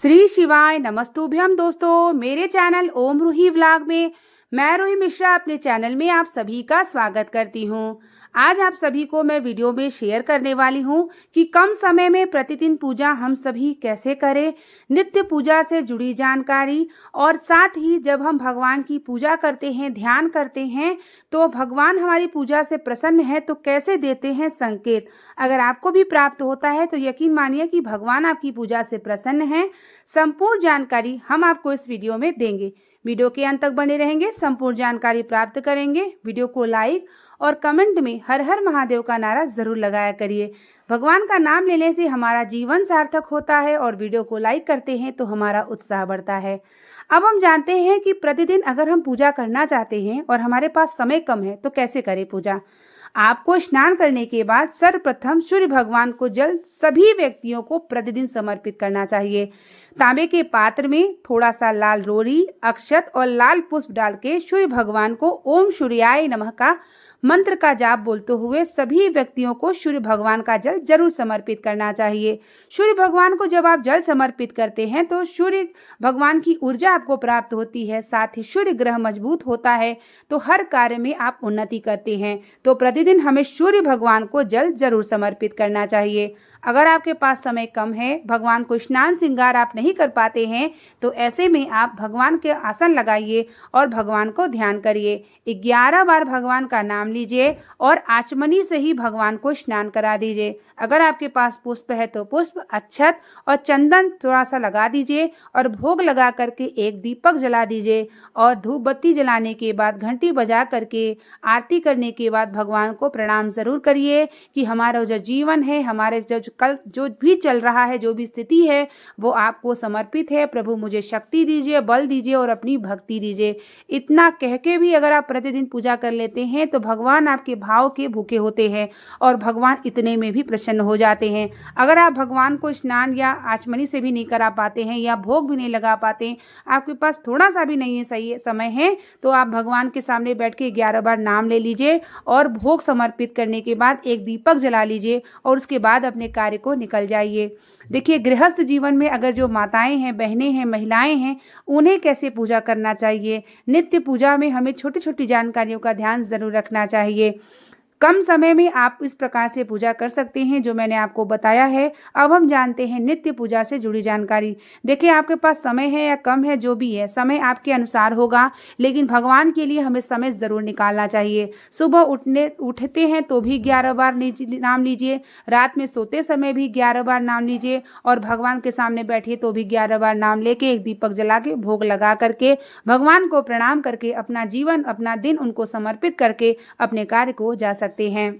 श्री शिवाय नमस्तुभ्यम। दोस्तों, मेरे चैनल ओम रूही व्लॉग में मैं रूही मिश्रा अपने चैनल में आप सभी का स्वागत करती हूँ। आज आप सभी को मैं वीडियो में शेयर करने वाली हूँ कि कम समय में प्रतिदिन पूजा हम सभी कैसे करें, नित्य पूजा से जुड़ी जानकारी, और साथ ही जब हम भगवान की पूजा करते हैं, ध्यान करते हैं, तो भगवान हमारी पूजा से प्रसन्न है तो कैसे देते हैं संकेत। अगर आपको भी प्राप्त होता है तो यकीन मानिए कि भगवान आपकी पूजा से प्रसन्न है। संपूर्ण जानकारी हम आपको इस वीडियो में देंगे। वीडियो के अंत तक बने रहेंगे, संपूर्ण जानकारी प्राप्त करेंगे। वीडियो को लाइक और कमेंट में हर हर महादेव का नारा जरूर लगाया करिए। भगवान का नाम लेने से हमारा जीवन सार्थक होता है और वीडियो को लाइक करते हैं तो हमारा उत्साह बढ़ता है। अब हम जानते हैं कि प्रतिदिन अगर हम पूजा करना चाहते हैं और हमारे पास समय कम है तो कैसे करें पूजा। आपको स्नान करने के बाद सर्वप्रथम सूर्य भगवान को जल सभी व्यक्तियों को प्रतिदिन समर्पित करना चाहिए। तांबे के पात्र में थोड़ा सा लाल रोली, अक्षत और लाल पुष्प डाल के सूर्य भगवान को ओम सूर्याय नमः का मंत्र का जाप बोलते हुए सभी व्यक्तियों को सूर्य भगवान का जल जरूर समर्पित करना चाहिए। सूर्य भगवान को जब आप जल समर्पित करते हैं तो सूर्य भगवान की ऊर्जा आपको प्राप्त होती है, साथ ही सूर्य ग्रह मजबूत होता है तो हर कार्य में आप उन्नति करते हैं। तो प्रतिदिन हमें सूर्य भगवान को जल जरूर समर्पित करना चाहिए। अगर आपके पास समय कम है, भगवान को स्नान श्रृंगार आप नहीं कर पाते हैं, तो ऐसे में आप भगवान के आसन लगाइए और भगवान को ध्यान करिए। 11 बार भगवान का नाम लीजिए और आचमनी से ही भगवान को स्नान करा दीजिए। अगर आपके पास पुष्प है तो पुष्प, अक्षत और चंदन थोड़ा सा लगा दीजिए और भोग लगा करके एक दीपक जला दीजिए। और धूप बत्ती जलाने के बाद घंटी बजा करके आरती करने के बाद भगवान को प्रणाम जरूर करिए कि हमारा जो जीवन है, हमारे कल जो भी चल रहा है, जो भी स्थिति है, वो आपको समर्पित है। प्रभु मुझे शक्ति दीजिए, बल दीजिए और अपनी भक्ति दीजिए। इतना कह के भी अगर आप प्रतिदिन पूजा कर लेते हैं तो भगवान आपके भाव के भूखे होते हैं और भगवान इतने में भी प्रसन्न हो जाते हैं। अगर आप भगवान को स्नान या आचमनी से भी नहीं करा पाते हैं या भोग भी नहीं लगा पाते, आपके पास थोड़ा सा भी नहीं है सही समय है, तो आप भगवान के सामने बैठ के 11 बार नाम ले लीजिए और भोग समर्पित करने के बाद एक दीपक जला लीजिए और उसके बाद अपने कार्य को निकल जाइए। देखिए, गृहस्थ जीवन में अगर जो माताएं हैं, बहनें हैं, महिलाएं हैं, उन्हें कैसे पूजा करना चाहिए। नित्य पूजा में हमें छोटी छोटी जानकारियों का ध्यान जरूर रखना चाहिए। कम समय में आप इस प्रकार से पूजा कर सकते हैं जो मैंने आपको बताया है। अब हम जानते हैं नित्य पूजा से जुड़ी जानकारी। देखिए, आपके पास समय है या कम है, जो भी है, समय आपके अनुसार होगा, लेकिन भगवान के लिए हमें समय जरूर निकालना चाहिए। सुबह उठते हैं तो भी 11 बार नाम लीजिए, रात में सोते समय भी 11 बार नाम लीजिए और भगवान के सामने बैठिए तो भी 11 बार नाम लेके एक दीपक जला के भोग लगा करके भगवान को प्रणाम करके अपना जीवन, अपना दिन उनको समर्पित करके अपने कार्य को जा सकते हैं।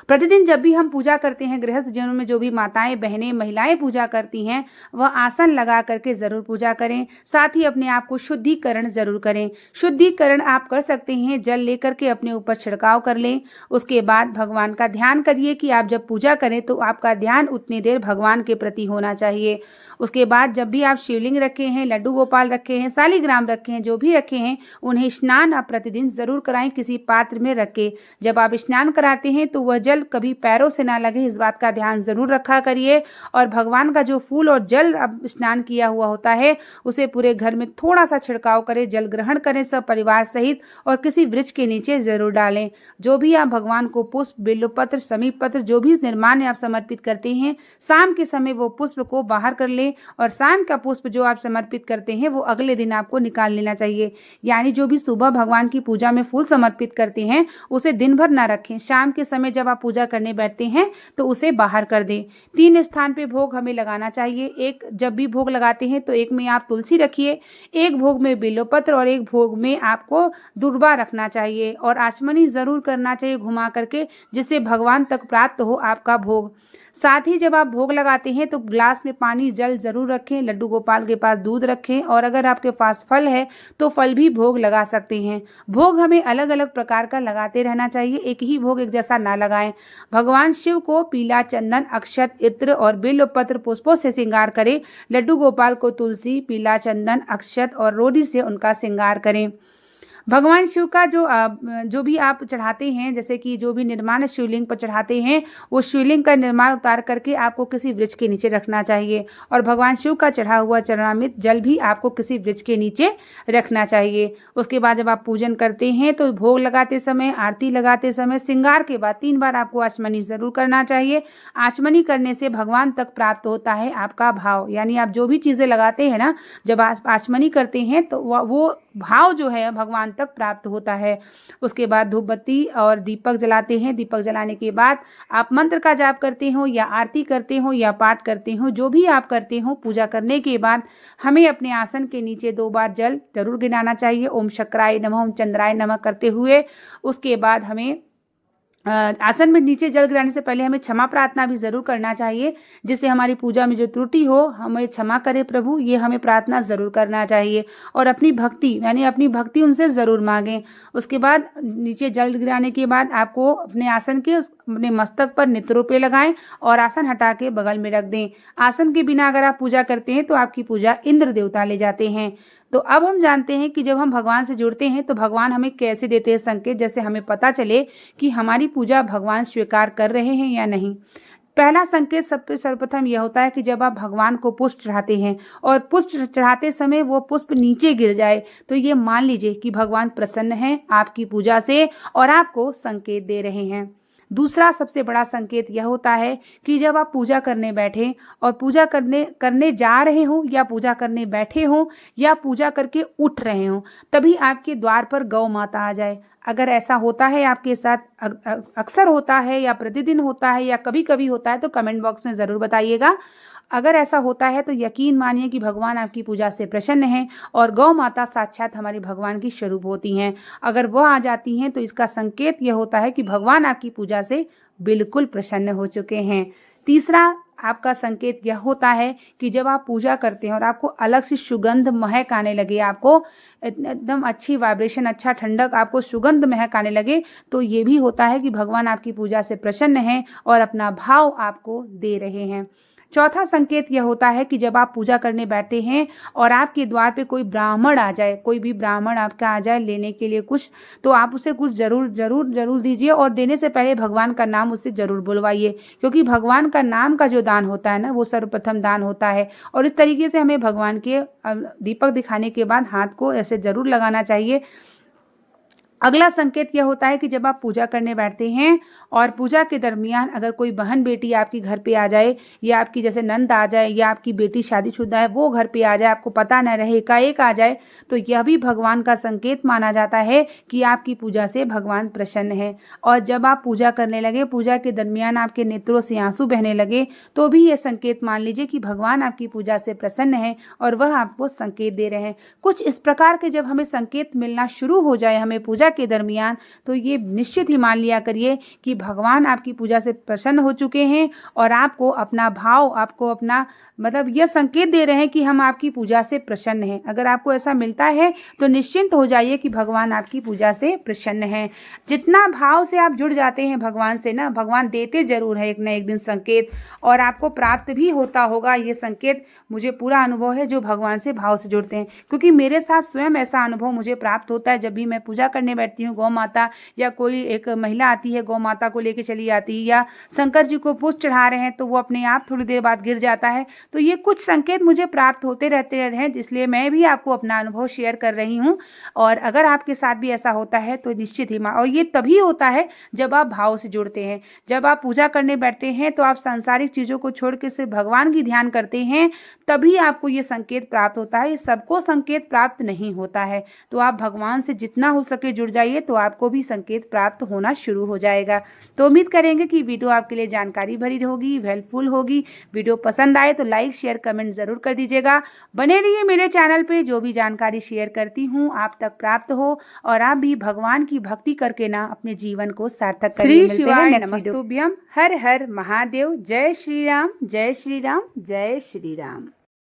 प्रतिदिन जब भी हम पूजा करते हैं, गृहस्थ जीवन में जो भी माताएं, बहनें, महिलाएं पूजा करती हैं, वह आसन लगा करके जरूर पूजा करें। साथ ही अपने आप को शुद्धिकरण जरूर करें। शुद्धिकरण आप कर सकते हैं, जल लेकर के अपने ऊपर छिड़काव कर लें। उसके बाद भगवान का ध्यान करिए कि आप जब पूजा करें तो आपका ध्यान उतनी देर भगवान के प्रति होना चाहिए। उसके बाद जब भी आप शिवलिंग रखे हैं, लड्डू गोपाल रखे हैं, शालिग्राम रखे हैं, जो भी रखे हैं, उन्हें स्नान आप प्रतिदिन जरूर कराएं किसी पात्र में रख के। जब आप स्नान कराते हैं तो वह जल कभी पैरों से ना लगे, इस बात का ध्यान जरूर रखा करिए। और भगवान का जो फूल और जल अब स्नान किया हुआ होता है उसे पूरे घर में थोड़ा सा छिड़काव करें, जल ग्रहण करें सब परिवार सहित और किसी वृक्ष के नीचे जरूर डालें। जो भी आप भगवान को पुष्प, बिल्वपत्र, समीप पत्र, जो भी निर्माण आप समर्पित करते हैं, शाम के समय वो पुष्प को बाहर कर लें और शाम का पुष्प जो आप समर्पित करते हैं वो अगले दिन आपको निकाल लेना चाहिए। यानी जो भी सुबह भगवान की पूजा में फूल समर्पित करते हैं उसे दिन भर ना रखें, शाम के समय जब आप पूजा करने बैठते हैं तो उसे बाहर कर दें। 3 स्थान पे भोग हमें लगाना चाहिए। एक जब भी भोग लगाते हैं तो एक में आप तुलसी रखिए, एक भोग में बिल्वपत्र और एक भोग में आपको दुर्वा रखना चाहिए और आचमनी जरूर करना चाहिए घुमा करके, जिससे भगवान तक प्राप्त हो आपका भोग। साथ ही जब आप भोग लगाते हैं तो ग्लास में पानी, जल जरूर रखें। लड्डू गोपाल के पास दूध रखें और अगर आपके पास फल है तो फल भी भोग लगा सकते हैं। भोग हमें अलग अलग प्रकार का लगाते रहना चाहिए, एक ही भोग एक जैसा ना लगाएं। भगवान शिव को पीला चंदन, अक्षत, इत्र और बिल्वपत्र पुष्पों से श्रृंगार करें। लड्डू गोपाल को तुलसी, पीला चंदन, अक्षत और रोली से उनका श्रृंगार करें। भगवान शिव का जो भी आप चढ़ाते हैं, जैसे कि जो भी निर्माण शिवलिंग पर चढ़ाते हैं, वो शिवलिंग का निर्माण उतार करके आपको किसी वृक्ष के नीचे रखना चाहिए। और भगवान शिव का चढ़ा हुआ चरणामृत जल भी आपको किसी वृक्ष के नीचे रखना चाहिए। उसके बाद जब आप पूजन करते हैं तो भोग लगाते समय, आरती लगाते समय, श्रृंगार के बाद 3 बार आपको आचमनी जरूर करना चाहिए। आचमनी करने से भगवान तक प्राप्त होता है आपका भाव, यानी आप जो भी चीज़ें लगाते हैं ना, जब आचमनी करते हैं तो वो भाव जो है भगवान तक प्राप्त होता है। उसके बाद धूप बत्ती और दीपक जलाते हैं। दीपक जलाने के बाद आप मंत्र का जाप करते हो या आरती करते हो या पाठ करते हो, जो भी आप करते हो, पूजा करने के बाद हमें अपने आसन के नीचे 2 बार जल जरूर गिराना चाहिए, ओम शक्राय नमः, ओम चंद्राय नमः करते हुए। उसके बाद हमें आसन में नीचे जल गिराने से पहले हमें क्षमा प्रार्थना भी जरूर करना चाहिए, जिससे हमारी पूजा में जो त्रुटि हो हमें क्षमा करे प्रभु, ये हमें प्रार्थना जरूर करना चाहिए। और अपनी भक्ति, यानी अपनी भक्ति उनसे जरूर मांगें। उसके बाद नीचे जल गिराने के बाद आपको अपने आसन के अपने मस्तक पर नित्रोपे लगाएं और आसन हटा के बगल में रख दें। आसन के बिना अगर आप पूजा करते हैं तो आपकी पूजा इंद्र देवता ले जाते हैं। तो अब हम जानते हैं कि जब हम भगवान से जुड़ते हैं तो भगवान हमें कैसे देते हैं संकेत, जैसे हमें पता चले कि हमारी पूजा भगवान स्वीकार कर रहे हैं या नहीं। पहला संकेत सर्वप्रथम यह होता है कि जब आप भगवान को पुष्प चढ़ाते हैं और पुष्प चढ़ाते समय वो पुष्प नीचे गिर जाए, तो ये मान लीजिए कि भगवान प्रसन्न हैं आपकी पूजा से और आपको संकेत दे रहे हैं। दूसरा सबसे बड़ा संकेत यह होता है कि जब आप पूजा करने बैठे और पूजा करने जा रहे हो या पूजा करने बैठे हो या पूजा करके उठ रहे हो, तभी आपके द्वार पर गौ माता आ जाए। अगर ऐसा होता है आपके साथ, अक्सर होता है या प्रतिदिन होता है या कभी कभी होता है, तो कमेंट बॉक्स में ज़रूर बताइएगा। अगर ऐसा होता है तो यकीन मानिए कि भगवान आपकी पूजा से प्रसन्न हैं और गौ माता साक्षात हमारे भगवान की स्वरूप होती हैं। अगर वह आ जाती हैं तो इसका संकेत यह होता है कि भगवान आपकी पूजा से बिल्कुल प्रसन्न हो चुके हैं। तीसरा आपका संकेत यह होता है कि जब आप पूजा करते हैं और आपको अलग से सुगंध महक आने लगे, आपको एकदम अच्छी वाइब्रेशन, अच्छा ठंडक, आपको सुगंध महक आने लगे, तो ये भी होता है कि भगवान आपकी पूजा से प्रसन्न हैं और अपना भाव आपको दे रहे हैं। चौथा संकेत यह होता है कि जब आप पूजा करने बैठते हैं और आपके द्वार पे कोई ब्राह्मण आ जाए, कोई भी ब्राह्मण आपका आ जाए लेने के लिए कुछ, तो आप उसे कुछ जरूर दीजिए और देने से पहले भगवान का नाम उससे जरूर बुलवाइए, क्योंकि भगवान का नाम का जो दान होता है ना, वो सर्वप्रथम दान होता है। और इस तरीके से हमें भगवान के दीपक दिखाने के बाद हाथ को ऐसे जरूर लगाना चाहिए। अगला संकेत यह होता है कि जब आप पूजा करने बैठते हैं और पूजा के दरमियान अगर कोई बहन बेटी आपके घर पे आ जाए या आपकी जैसे नंद आ जाए या आपकी बेटी शादीशुदा है वो घर पे आ जाए, आपको पता न रहे, एकाएक आ जाए, तो यह भी भगवान का संकेत माना जाता है कि आपकी पूजा से भगवान प्रसन्न है। और जब आप पूजा करने लगे, पूजा के दरमियान आपके नेत्रों से आंसू बहने लगे, तो भी ये संकेत मान लीजिए कि भगवान आपकी पूजा से प्रसन्न है और वह आपको संकेत दे रहे हैं। कुछ इस प्रकार के जब हमें संकेत मिलना शुरू हो जाए हमें पूजा के दरमियान, तो ये निश्चित ही मान लिया करिए कि भगवान आपकी पूजा से प्रसन्न हो चुके हैं और आपको अपना भाव, आपको अपना मतलब यह संकेत दे रहे हैं कि हम आपकी पूजा से प्रसन्न हैं। अगर आपको ऐसा मिलता है तो निश्चिंत हो जाइए कि भगवान आपकी पूजा से प्रसन्न हैं। जितना भाव से आप जुड़ जाते हैं भगवान से ना, भगवान देते जरूर है एक न एक दिन संकेत, और आपको प्राप्त भी होता होगा ये संकेत। मुझे पूरा अनुभव है जो भगवान से भाव से जुड़ते हैं, क्योंकि मेरे साथ स्वयं ऐसा अनुभव मुझे प्राप्त होता है। जब भी मैं पूजा करने बैठती हूँ, गौ माता या कोई एक महिला आती है, गौ माता को लेके चली आती है, या शंकर जी को पुष्प चढ़ा रहे हैं तो वो अपने आप थोड़ी देर बाद गिर जाता है, तो ये कुछ संकेत मुझे प्राप्त होते रहते हैं, इसलिए मैं भी आपको अपना अनुभव शेयर कर रही हूँ। और अगर आपके साथ भी ऐसा होता है तो निश्चित ही, और ये तभी होता है जब आप भाव से जुड़ते हैं। जब आप पूजा करने बैठते हैं तो आप सांसारिक चीज़ों को छोड़ के सिर्फ भगवान की ध्यान करते हैं, तभी आपको ये संकेत प्राप्त होता है। ये सबको संकेत प्राप्त नहीं होता है, तो आप भगवान से जितना हो सके जुड़ जाइए, तो आपको भी संकेत प्राप्त होना शुरू हो जाएगा। तो उम्मीद करेंगे कि वीडियो आपके लिए जानकारी भरी होगी, हेल्पफुल होगी। वीडियो पसंद आए तो लाइक शेयर कमेंट जरूर कर दीजिएगा। बने रहिए मेरे चैनल पे, जो भी जानकारी शेयर करती हूँ आप तक प्राप्त हो और आप भी भगवान की भक्ति करके ना अपने जीवन को सार्थक करिए। श्री शिवाय नमस्तुभ्यम। हर हर महादेव। जय श्री राम, जय श्री राम, जय श्री राम।